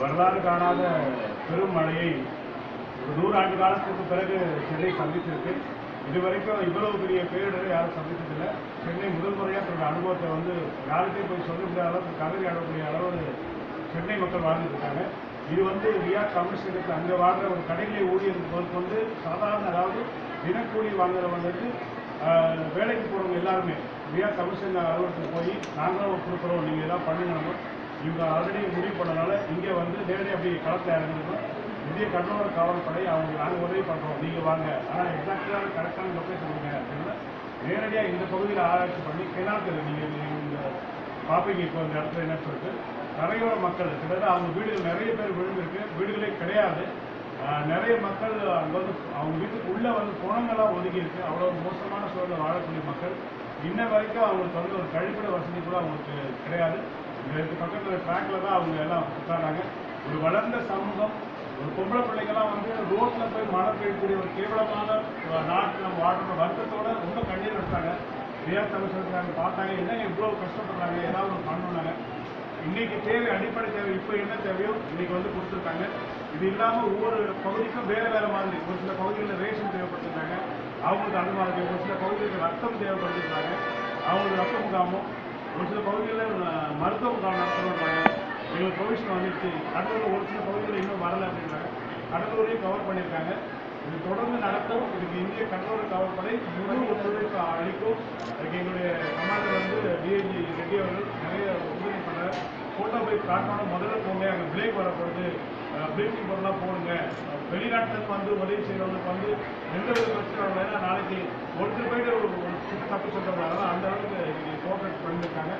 வரலாறு காணாத பெரும் மழையை ஒரு 100 ஆண்டு காலத்துக்கு பிறகு சென்னை சந்திச்சிருக்கு. இதுவரைக்கும் இவ்வளவு பெரிய பேரிடரை யாரும் சந்தித்ததில்லை. சென்னை முதல் முறையாக தன்னோட அனுபவத்தை வந்து யாருக்கே போய் சொல்ல முடியாத அளவுக்கு கதறி ஆடக்கூடிய அளவு சென்னை மக்கள் வாழ்ந்துட்டு இருக்காங்க. இது வந்து ரியாத் கமிஷனுக்கு அங்கே வாழ்கிற ஒரு கடைநிலை ஊழியர்கள் கொண்டு சாதாரண, அதாவது தினக்கூலி வாங்குறவங்களுக்கு வேலைக்கு போகிறவங்க எல்லாருமே ரியாத் கமிஷன் அலுவலகத்துக்கு போய் நாங்களும் கொடுக்குறோம், நீங்கள் எதாவது பண்ணுங்க. இவங்க ஆல்ரெடி முடிவு பண்ணனால இங்கே வந்து நேரடியாக அப்படி களத்தில் இறங்கிருக்கோம். இந்திய கடலோர காவல்படை அவங்க நாங்கள் உதவி பண்ணுறோம், நீங்கள் வாங்க, ஆனால் எக்ஸாக்டான கரெக்டான லொக்கேஷன் கொடுங்க அப்படின்னா நேரடியாக இந்த பகுதியில் ஆராய்ச்சி பண்ணி கிணாத்தில் நீங்கள் நீங்கள் பார்ப்பீங்க. இப்போ இந்த இடத்துல என்ன சொல்லிட்டு கரையோர மக்கள் கிட்டத்தட்ட அவங்க வீடுகள் நிறைய பேர் விழுந்திருக்கு, வீடுகளே கிடையாது. நிறைய மக்கள் அங்கே வந்து அவங்க வீட்டுக்கு உள்ளே வந்து குணங்கள்லாம் ஒதுக்கி இருக்குது. அவ்வளோ மோசமான சூழலில் வாழக்கூடிய மக்கள் இன்ன வரைக்கும் அவங்களுக்கு வந்து ஒரு கழிப்பிட வசதி கூட அவங்களுக்கு கிடையாது. இதுக்கு பக்கத்தில் ட்ராக்கில் தான் அவங்க எல்லாம் உட்காராங்க. ஒரு வளர்ந்த சமூகம், ஒரு பொம்பளை பிள்ளைங்கள்லாம் வந்து ரோட்டில் போய் மழை பெய்யக்கூடிய ஒரு கேவலமான நாட்டில் நம்ம வாழ்ற வருத்தத்தோட ரொம்ப கண்ணீர் வச்சாங்க. ரியாத் கமிஷன் பார்த்தாங்க, என்ன இவ்வளோ கஷ்டப்படுறாங்க, ஏதாவது ஒரு பண்ணணுன்னாங்க. இன்னைக்கு தேவை, அடிப்படை தேவை இப்போ என்ன தேவையோ இன்னைக்கு வந்து கொடுத்துருக்காங்க. இது இல்லாமல் ஒவ்வொரு பகுதிக்கும் வேறு வேறு மாதிரி, ஒரு சில பகுதிகளில் ரேஷன் தேவைப்பட்டிருக்காங்க, அவங்களுக்கு அந்த மாதிரி. ஒரு சில பகுதிகளுக்கு ரத்தம் தேவைப்பட்டிருக்காங்க, அவங்களுக்கு ரத்த முகாமும். ஒரு சில பகுதிகளில் மருத்துவ முகாம் நடத்தணுன்றாங்க. எங்களுக்கு ப்ரொவிஷன் வந்துடுச்சு. கடலூர் ஒரு சில பகுதிகளில் இன்னும் வரலை அப்படின்றாங்க. கடலூரையும் கவர் பண்ணியிருக்காங்க. இது தொடர்ந்து நடக்கும். இதுக்கு இந்திய கடலோர காவல்படை முழு ஒத்துழைப்பு அளிக்கும். அதுக்கு எங்களுடைய கமாண்டர் வந்து டிஐஜி ரெட்டி அவர்கள் நிறைய உதவி பண்ணுறாரு. ஃபோட்டோ போய் காட்டணும், முதல்ல போங்க, அங்கே பிரேக் வரப்படுது, பிரேக்கிங் பொருளாக போடுங்க. வெளிநாட்டிலேருந்து வந்து உதவி செய்கிறவங்களுக்கு வந்து எந்த வித பிரச்சனை இல்லை. ஏன்னா நாளைக்கு ஒருத்தர் போயிட்டு ஒரு தப்பு சொல்கிறதுனால அந்த அளவுக்கு இன்னைக்கு கோஆப்ரேட் பண்ணியிருக்காங்க.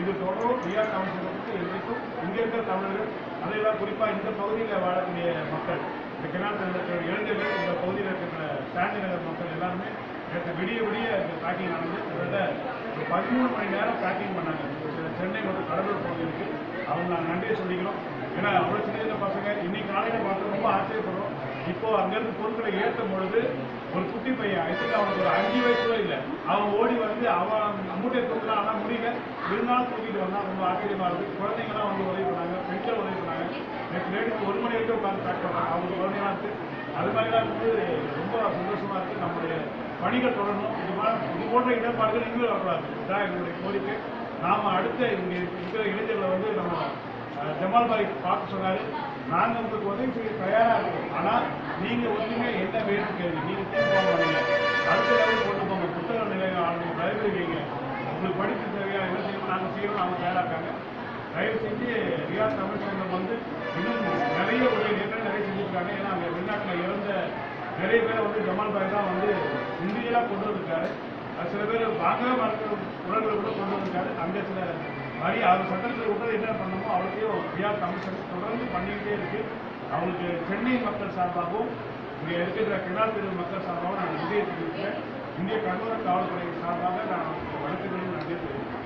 இது தொடரும். ரியாத் கமிஷனுக்கு என்றைக்கும் இங்கே இருக்கிற தமிழர்கள், அதையெல்லாம் குறிப்பாக இந்த பகுதியில் வாழக்கூடிய மக்கள், இந்த கிணாத்தில் இருக்கிற இளைஞர்கள், இந்த பகுதியில் இருக்கிற சாந்தி நகர் மக்கள் எல்லாருமே நேற்று விடிய விடிய இந்த பேக்கிங் நடந்து கிட்டத்தட்ட ஒரு 13 மணி நேரம் பேக்கிங் பண்ணாங்க. சென்னை மற்றும் கடலூர் பகுதிகளுக்கு அவங்க நாங்கள் நன்றியை சொல்லிக்கிறோம். ஏன்னா அவ்வளோ சின்ன சின்ன பசங்க இன்னைக்கு காலையில் பார்த்து ரொம்ப ஆச்சரியப்படுறோம். இப்போ அங்கேருந்து பொருட்களை ஏற்றும் பொழுது ஒரு குட்டி பையன், ஐ திங்க் அவனுக்கு ஒரு 5 வயசு கூட இல்லை, அவன் ஓடி வந்து அவன் மூட்டையை தூக்கலாம், ஆனால் முடியல, இருந்தாலும் தூக்கிட்டு வந்தான். ரொம்ப ஆச்சரியமாக இருக்குது. குழந்தைங்களாம் வந்து உதவி பண்ணாங்க, பெண்கள் உதவி பண்ணாங்க. நேற்று லேடிக்கு 1 மணி வரைக்கும் உட்காந்து பேக் பண்ணாங்க. அவங்க குழந்தைங்களாம் இருக்குது. அது மாதிரிலாம் வந்து ரொம்ப சந்தோஷமாக இருக்குது. நம்முடைய பணிகள் தொடரணும். இது போன்ற இடர்பாடுகள் இன்னும் வரக்கூடாது. இதுதான் எங்களுடைய கோரிக்கை. நாம் அடுத்த இங்கே இருக்கிற இளைஞர்களை வந்து நம்ம ஜமால் பாய் பார்த்து சொன்னார், நாங்கள் உங்களுக்கு உதவி செய்ய தயாராக இருக்கோம், ஆனால் நீங்கள் ஒன்றுமே என்ன வேணும் கேள்வி, நீங்கள் தீர்வு போக மாட்டீங்க, அடுத்த லெவலில் கொண்டு போங்க, புத்தக நிலையம் ஆளுங்க, லைப்ரரி வைங்க, உங்களுக்கு படிப்பு தேவையா, என்ன செய்யணும் நாங்கள் செய்யணும், அவங்க தயாராக இருக்காங்க. தயவு செஞ்சு ரியாத் கமிஷன் வந்து இன்னும் நிறைய உதவி நிறைய செஞ்சுருக்காங்க. ஏன்னா அங்கே வெளிநாட்டில் இறந்த நிறைய பேரை வந்து ஜமால் பாய் தான் வந்து இந்தியெல்லாம் கொண்டு வந்திருக்காரு. அது சில பேர் வாங்கவே மறக்கிற உடல்களை கூட கொண்டு வந்திருக்காரு. அங்கே சில மாதிரி அவர் சட்டத்தில் விட்டது என்ன பண்ணணுமோ அவ்வளோத்தையும் ரியாத் கமிஷன் தொடர்ந்து பண்ணிக்கிட்டே இருக்கு. அவங்களுக்கு சென்னை மக்கள் சார்பாகவும் இங்கே இருக்கிற கிணால் பிரிவு மக்கள் சார்பாகவும் நான் நன்றியை தெரிவிக்கிறேன். இந்திய கடலோர காவல்துறை சார்பாக நான் வழக்குகளையும் நன்றி தெரிவிக்கிறேன்.